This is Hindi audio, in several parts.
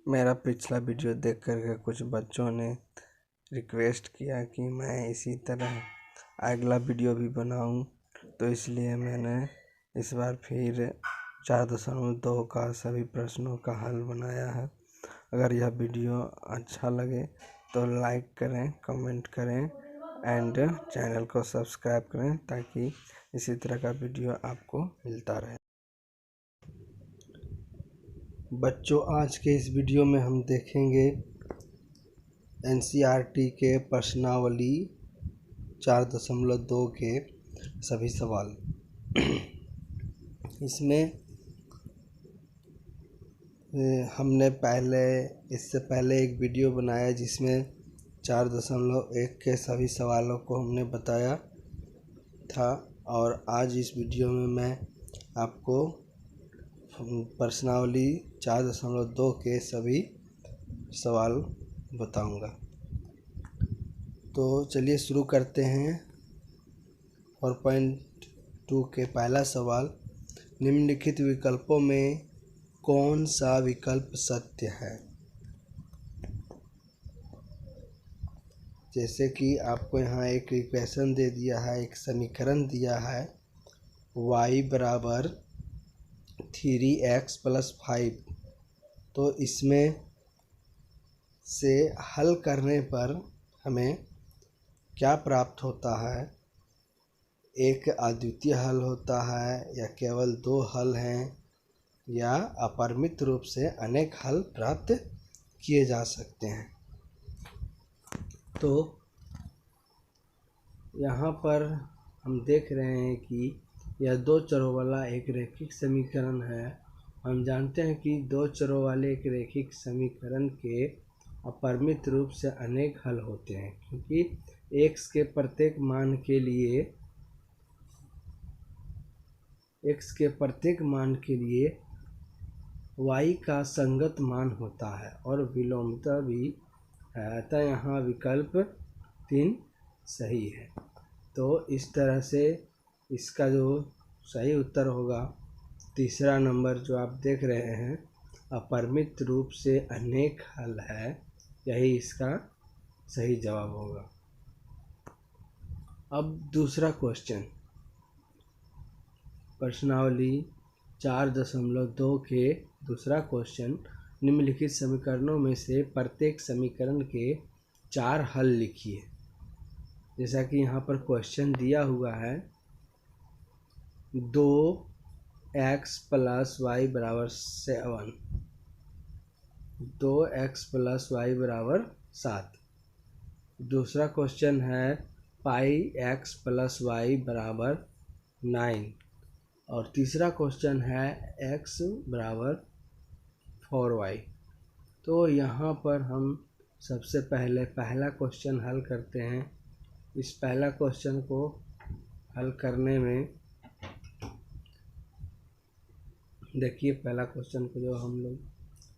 मेरा पिछला वीडियो देख कर के कुछ बच्चों ने रिक्वेस्ट किया कि मैं इसी तरह अगला वीडियो भी बनाऊं, तो इसलिए मैंने इस बार फिर 4.2 का सभी प्रश्नों का हल बनाया है। अगर यह वीडियो अच्छा लगे तो लाइक करें, कमेंट करें एंड चैनल को सब्सक्राइब करें ताकि इसी तरह का वीडियो आपको मिलता रहे। बच्चों, आज के इस वीडियो में हम देखेंगे एनसीईआरटी के प्रश्नावली 4.2 के सभी सवाल। इसमें हमने इससे पहले एक वीडियो बनाया जिसमें 4.1 के सभी सवालों को हमने बताया था, और आज इस वीडियो में मैं आपको प्रश्नावली 4.2 के सभी सवाल बताऊंगा। तो चलिए शुरू करते हैं। 4.2 के पहला सवाल, निम्नलिखित विकल्पों में कौन सा विकल्प सत्य है? जैसे कि आपको यहाँ एक इक्वेशन दे दिया है, एक समीकरण दिया है y बराबर 3x + 5। तो इसमें से हल करने पर हमें क्या प्राप्त होता है? एक अद्वितीय हल होता है या केवल 2 हल हैं या अपरिमित रूप से अनेक हल प्राप्त किए जा सकते हैं? तो यहाँ पर हम देख रहे हैं कि यह 2 चरों वाला एक रैखिक समीकरण है। हम जानते हैं कि 2 चरों वाले एक रैखिक समीकरण के अपरिमित रूप से अनेक हल होते हैं, क्योंकि x के प्रत्येक मान के लिए y का संगत मान होता है और विलोमता भी है। अतः यहाँ विकल्प 3 सही है। तो इस तरह से इसका जो सही उत्तर होगा, तीसरा नंबर जो आप देख रहे हैं, अपरिमित रूप से अनेक हल है, यही इसका सही जवाब होगा। अब दूसरा क्वेश्चन, प्रश्नावली 4.2 के दूसरा क्वेश्चन, निम्नलिखित समीकरणों में से प्रत्येक समीकरण के 4 हल लिखिए। जैसा कि यहाँ पर क्वेश्चन दिया हुआ है, 2x + y = 7, 2x + y = 7। दूसरा क्वेश्चन है πx + y = 9, और तीसरा क्वेश्चन है x = 4y। तो यहाँ पर हम सबसे पहले पहला क्वेश्चन हल करते हैं। इस पहला क्वेश्चन को हल करने में देखिए, पहला क्वेश्चन को जो हम लोग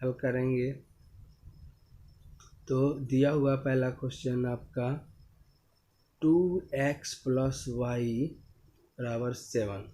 हल करेंगे तो दिया हुआ पहला क्वेश्चन आपका 2x + y = 7,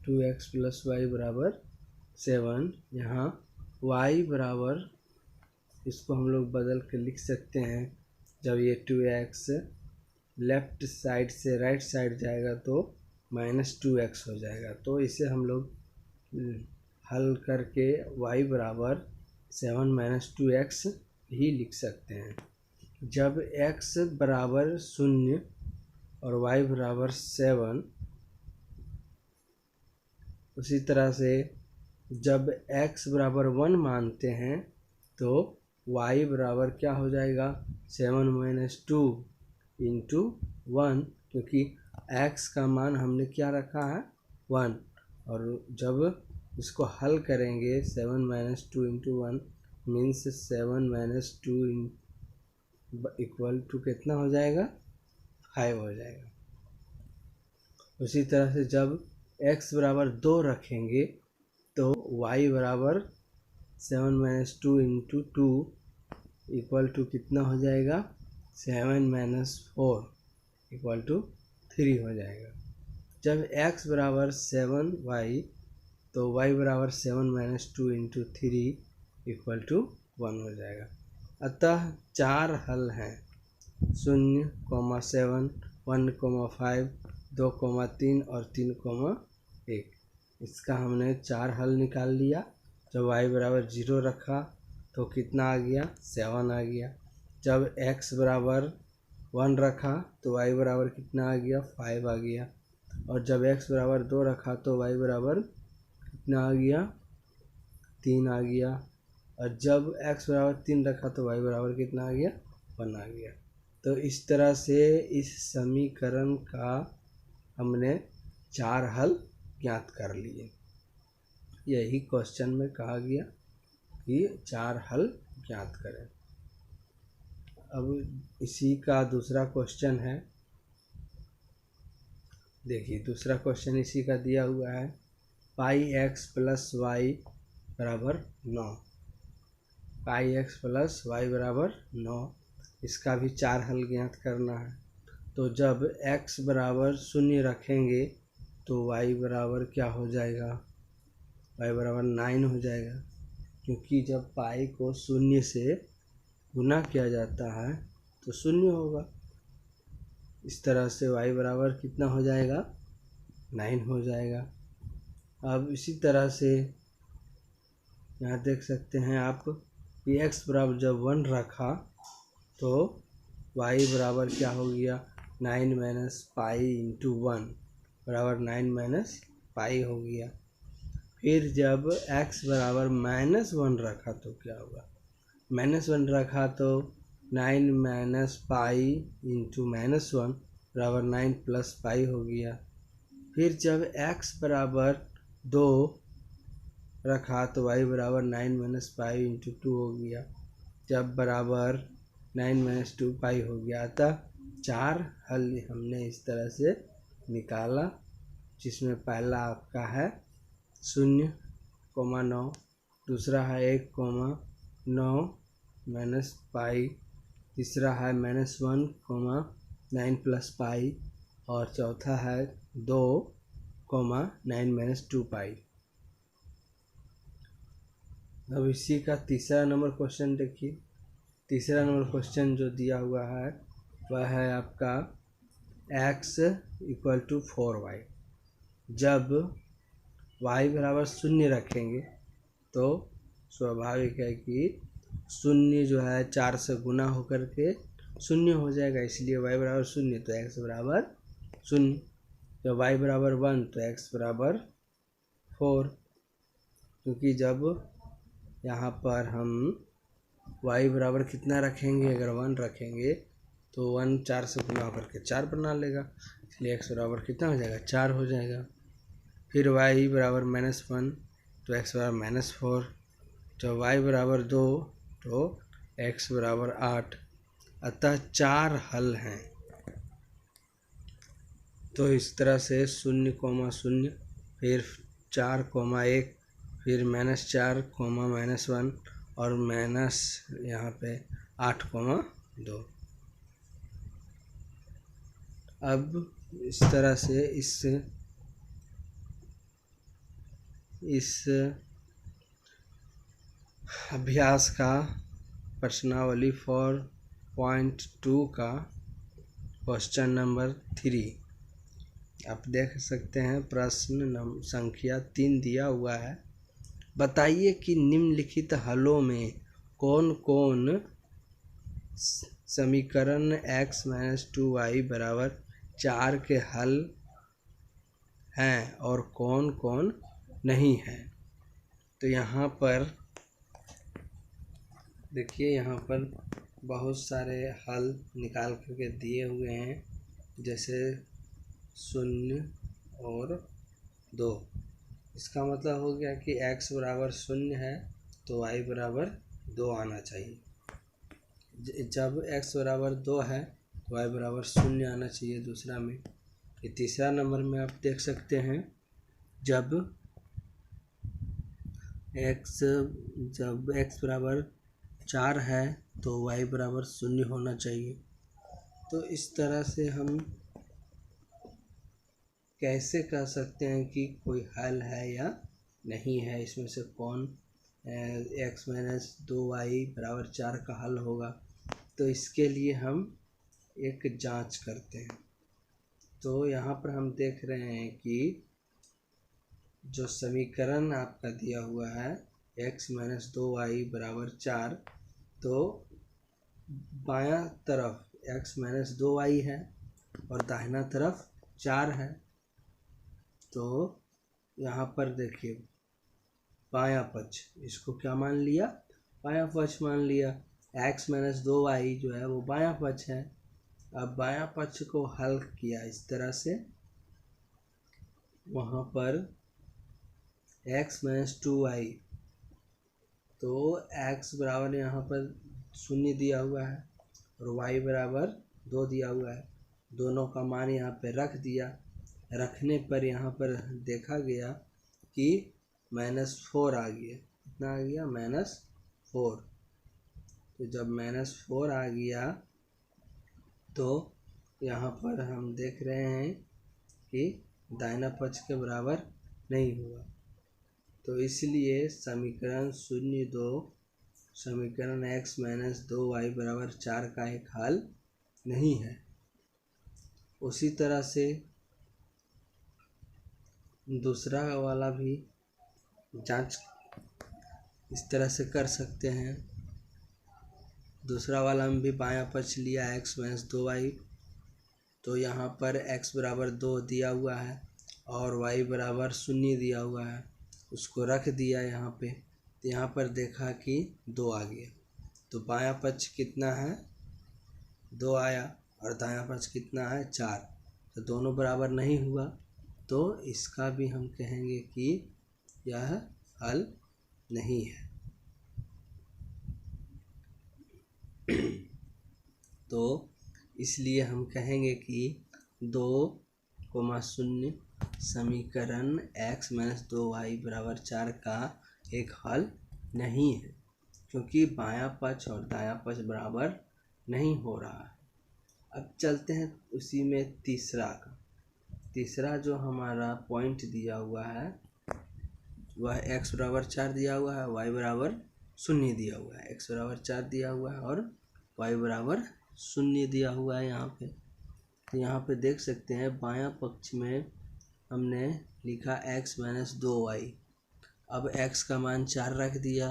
2x + y = 7। यहाँ y बराबर, इसको हम लोग बदल के लिख सकते हैं। जब ये 2x लेफ्ट साइड से राइट साइड जाएगा तो -2x हो जाएगा। तो इसे हम लोग हल करके y बराबर 7 - 2x ही लिख सकते हैं। जब x बराबर 0 और y बराबर 7, उसी तरह से जब x बराबर 1 मानते हैं तो y बराबर क्या हो जाएगा? 7 - 2 × 1, क्योंकि x का मान हमने क्या रखा है? 1। और जब इसको हल करेंगे 7 - 2 × 1 मीन्स 7 - 2 = कितना हो जाएगा? 5 हो जाएगा। उसी तरह से जब x बराबर 2 रखेंगे तो y बराबर 7 - 2 × 2 = कितना हो जाएगा? 7 - 4 = 3 हो जाएगा। जब x बराबर 7y तो y बराबर 7 - 2 × 3 इक्वल टू 1 हो जाएगा। अतः 4 हल हैं 0,7, 1,5, 2,3 और 3,1। इसका हमने 4 हल निकाल लिया। जब y बराबर 0 रखा तो कितना आ गया, 7 आ गया। जब x बराबर 1 रखा तो y बराबर कितना आ गया, 5 आ गया। और जब x बराबर 2 रखा तो y बराबर कितना आ गया, 3 आ गया। और जब x बराबर 3 रखा तो y बराबर कितना आ गया, 1 आ गया। तो इस तरह से इस समीकरण का हमने 4 हल ज्ञात कर लिए। यही क्वेश्चन में कहा गया कि 4 हल ज्ञात करें। अब इसी का दूसरा क्वेश्चन है, देखिए दूसरा क्वेश्चन इसी का दिया हुआ है। पाई एक्स प्लस वाई बराबर 9, पाई एक्स प्लस वाई बराबर 9, इसका भी 4 हल ज्ञात करना है। तो जब x बराबर 0 रखेंगे तो y बराबर क्या हो जाएगा, y बराबर 9 हो जाएगा, क्योंकि जब पाई को 0 से गुना किया जाता है तो 0 होगा। इस तरह से y बराबर कितना हो जाएगा, 9 हो जाएगा। अब इसी तरह से यहाँ देख सकते हैं आप कि x बराबर जब 1 रखा तो y बराबर क्या हो गया, 9 माइनस पाई इंटू 1 बराबर 9 माइनस पाई हो गया। फिर जब x बराबर -1 रखा तो क्या होगा, -1 रखा तो 9 माइनस पाई इंटू -1 बराबर 9 प्लस पाई हो गया। फिर जब x बराबर 2 रखा तो y बराबर 9 माइनस पाई इंटू 2 हो गया, जब बराबर 9 माइनस 2 पाई हो गया। अतः 4 हल हमने इस तरह से निकाला, जिसमें पहला आपका है 0,9, दूसरा है 1,9 माइनस पाई, तीसरा है -1,9 प्लस पाई और चौथा है 2,9 माइनस 2 पाई। अब इसी का तीसरा नंबर क्वेश्चन देखिए। तीसरा नंबर क्वेश्चन जो दिया हुआ है वह है आपका x इक्वल टू 4y। जब y बराबर 0 रखेंगे तो स्वाभाविक है कि 0 जो है 4 से गुना होकर के 0 हो जाएगा, इसलिए y बराबर 0 तो x बराबर 0। जब y बराबर 1 तो x बराबर 4, क्योंकि जब यहाँ पर हम y बराबर कितना रखेंगे, अगर 1 रखेंगे तो 1 4 से गुना करके 4 बना लेगा, इसलिए x बराबर कितना हो जाएगा, 4 हो जाएगा। फिर y बराबर -1 तो x बराबर -4, जब y बराबर 2 तो x बराबर 8। अतः 4 हल हैं। तो इस तरह से 0,0, फिर 4,1, फिर -4, -1 और माइनस यहाँ पे 8,2। अब इस तरह से इस अभ्यास का प्रश्नावली 4.2 का क्वेश्चन नंबर 3 आप देख सकते हैं। प्रश्न संख्या 3 दिया हुआ है। बताइए कि निम्नलिखित हलों में कौन कौन समीकरण x माइनस 2y बराबर 4 के हल हैं और कौन कौन नहीं हैं। तो यहाँ पर देखिए, यहाँ पर बहुत सारे हल निकाल करके दिए हुए हैं, जैसे 0 और 2। इसका मतलब हो गया कि x बराबर 0 है तो y बराबर 2 आना चाहिए। जब x बराबर 2 है तो y बराबर 0 आना चाहिए दूसरा में। ये तीसरा नंबर में आप देख सकते हैं, जब x बराबर 4 है तो y बराबर 0 होना चाहिए। तो इस तरह से हम कैसे कह सकते हैं कि कोई हल है या नहीं है, इसमें से कौन एक्स माइनस 2y बराबर 4 का हल होगा। तो इसके लिए हम एक जांच करते हैं। तो यहाँ पर हम देख रहे हैं कि जो समीकरण आपका दिया हुआ है x माइनस 2y बराबर 4, तो बायां तरफ x माइनस 2y है और दाहिना तरफ 4 है। तो यहाँ पर देखिए बायां पक्ष, इसको क्या मान लिया, बायां पक्ष मान लिया। x माइनस 2y जो है वो बायां पक्ष है। अब बायां पक्ष को हल किया इस तरह से, वहाँ पर x माइनस 2y, तो x बराबर यहाँ पर 0 दिया हुआ है और y बराबर 2 दिया हुआ है। दोनों का मान यहाँ पे रख दिया। रखने पर यहाँ पर देखा गया कि -4 आ गया। कितना आ गया, -4। तो जब -4 आ गया तो यहाँ पर हम देख रहे हैं कि दाहिना पक्ष के बराबर नहीं हुआ। तो इसलिए समीकरण 0(2) समीकरण x माइनस 2y बराबर 4 का एक हल नहीं है। उसी तरह से दूसरा वाला भी जांच इस तरह से कर सकते हैं। दूसरा वाला में भी बायां पक्ष लिया x माइनस 2y, तो यहाँ पर x बराबर 2 दिया हुआ है और y बराबर 0 दिया हुआ है, उसको रख दिया यहाँ पे। तो यहाँ पर देखा कि 2 आ गया। तो बायां पक्ष कितना है, 2 आया और दायां पक्ष कितना है, 4। तो दोनों बराबर नहीं हुआ, तो इसका भी हम कहेंगे कि यह हल नहीं है। तो इसलिए हम कहेंगे कि 2,0 समीकरण x माइनस 2y बराबर 4 का एक हल नहीं है, क्योंकि बायां पक्ष और दायां पक्ष बराबर नहीं हो रहा है। अब चलते हैं उसी में तीसरा जो हमारा पॉइंट दिया हुआ है वह x बराबर 4 दिया हुआ है, y बराबर 0 दिया हुआ है। x बराबर 4 दिया हुआ है और y बराबर 0 दिया हुआ है यहाँ पे। तो यहाँ पे देख सकते हैं बायां पक्ष में हमने लिखा x माइनस 2y। अब x का मान 4 रख दिया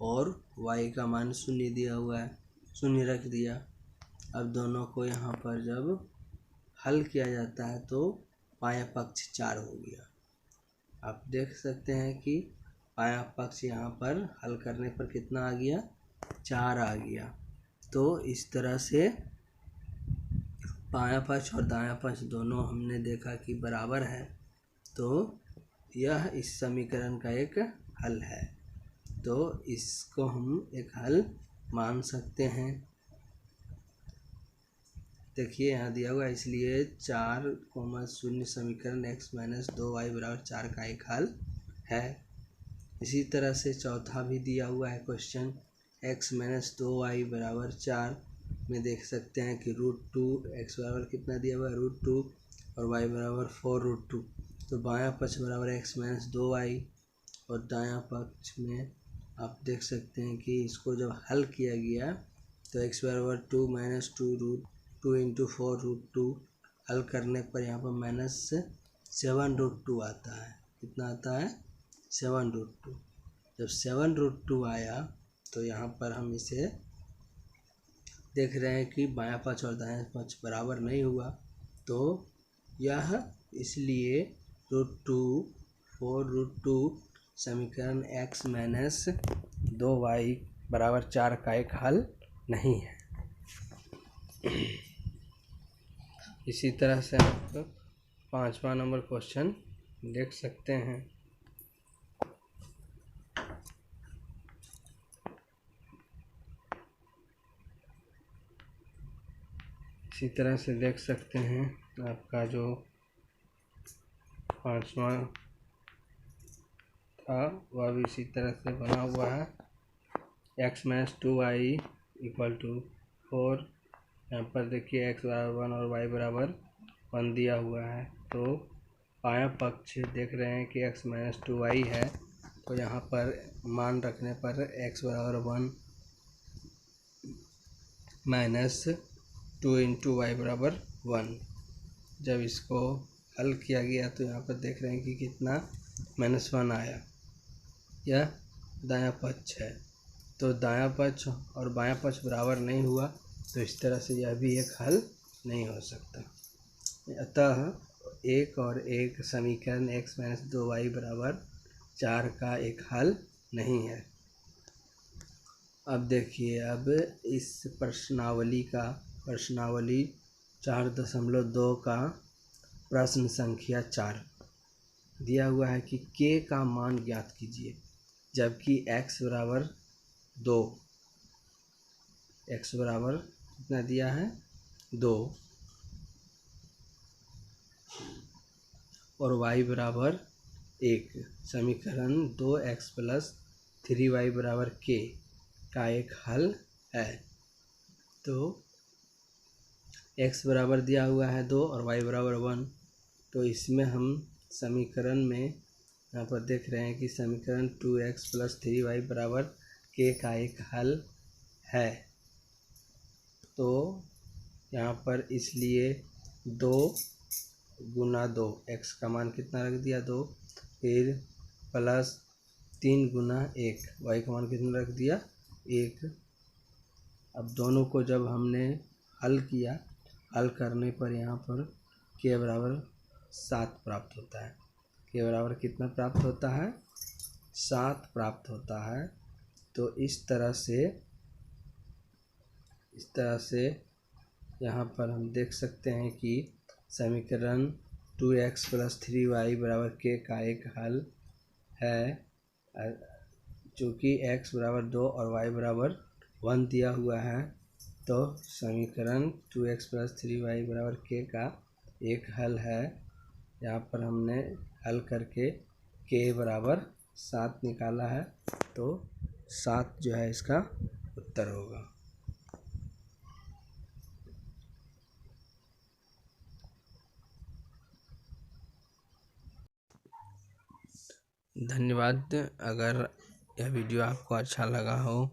और y का मान 0 दिया हुआ है, 0 रख दिया। अब दोनों को यहाँ पर जब हल किया जाता है तो बायां पक्ष 4 हो गया। आप देख सकते हैं कि बायां पक्ष यहाँ पर हल करने पर कितना आ गया, 4 आ गया। तो इस तरह से बायां पक्ष और दायां पक्ष दोनों हमने देखा कि बराबर है, तो यह इस समीकरण का एक हल है। तो इसको हम एक हल मान सकते हैं। देखिए यहाँ दिया हुआ है, इसलिए 4,0 समीकरण x माइनस 2y बराबर 4 का एक हल है। इसी तरह से चौथा भी दिया हुआ है क्वेश्चन, x माइनस 2y बराबर 4 में देख सकते हैं कि √2, x बराबर कितना दिया हुआ है, √2 और y बराबर 4√2। तो बायां पक्ष बराबर x माइनस 2y और दायां पक्ष में आप देख सकते हैं कि इसको जब हल किया गया तो x बराबर 2 माइनस 2 इंटू 4√2 हल करने पर यहाँ पर -7√2 आता है। कितना आता है, 7√2। जब 7√2 आया तो यहाँ पर हम इसे देख रहे हैं कि बायां पक्ष और दायां पक्ष बराबर नहीं हुआ, तो यह इसलिए √2 4√2 समीकरण x माइनस 2y बराबर 4 का एक हल नहीं है। इसी तरह से आप 5वां नंबर क्वेश्चन देख सकते हैं। इसी तरह से देख सकते हैं आपका जो 5वां था वह भी इसी तरह से बना हुआ है। x minus 2y equal to 4, यहाँ पर देखिए x बराबर 1 और y बराबर 1 दिया हुआ है। तो बायां पक्ष देख रहे हैं कि x माइनस 2y है तो यहाँ पर मान रखने पर x बराबर 1 माइनस 2 इंटू वाई बराबर 1। जब इसको हल किया गया तो यहाँ पर देख रहे हैं कि कितना -1 आया। यह दायां पक्ष है, तो दायां पक्ष और बायां पक्ष बराबर नहीं हुआ, तो इस तरह से यह भी एक हल नहीं हो सकता। अतः एक और एक समीकरण x - 2y बराबर 4 का एक हल नहीं है। अब देखिए, अब इस प्रश्नावली 4.2 का प्रश्न संख्या 4 दिया हुआ है कि k का मान ज्ञात कीजिए, जबकि x बराबर 2, x बराबर कितना दिया है 2 और y बराबर 1। समीकरण 2x + 3y बराबर k का एक हल है। तो x बराबर दिया हुआ है 2 और y बराबर 1, तो इसमें हम समीकरण में यहाँ पर देख रहे हैं कि समीकरण 2x + 3y बराबर k का एक हल है। तो यहाँ पर इसलिए 2 गुना 2, x का मान कितना रख दिया 2, फिर प्लस 3 गुना 1, y का मान कितना रख दिया 1। अब दोनों को जब हमने हल किया, हल करने पर यहाँ पर k बराबर 7 प्राप्त होता है। k बराबर कितना प्राप्त होता है 7 प्राप्त होता है। तो इस तरह से यहाँ पर हम देख सकते हैं कि समीकरण 2x + 3y बराबर k का एक हल है। चूँकि x बराबर 2 और y बराबर 1 दिया हुआ है, तो समीकरण 2x + 3y बराबर k का एक हल है। यहाँ पर हमने हल करके k बराबर 7 निकाला है, तो 7 जो है इसका उत्तर होगा। धन्यवाद। अगर यह वीडियो आपको अच्छा लगा हो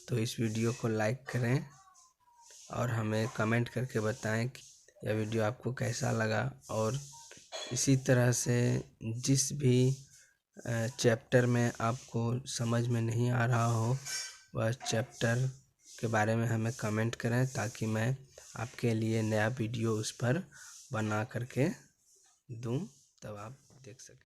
तो इस वीडियो को लाइक करें और हमें कमेंट करके बताएं कि यह वीडियो आपको कैसा लगा। और इसी तरह से जिस भी चैप्टर में आपको समझ में नहीं आ रहा हो, वह चैप्टर के बारे में हमें कमेंट करें, ताकि मैं आपके लिए नया वीडियो उस पर बना करके दूं, तब आप देख सकें।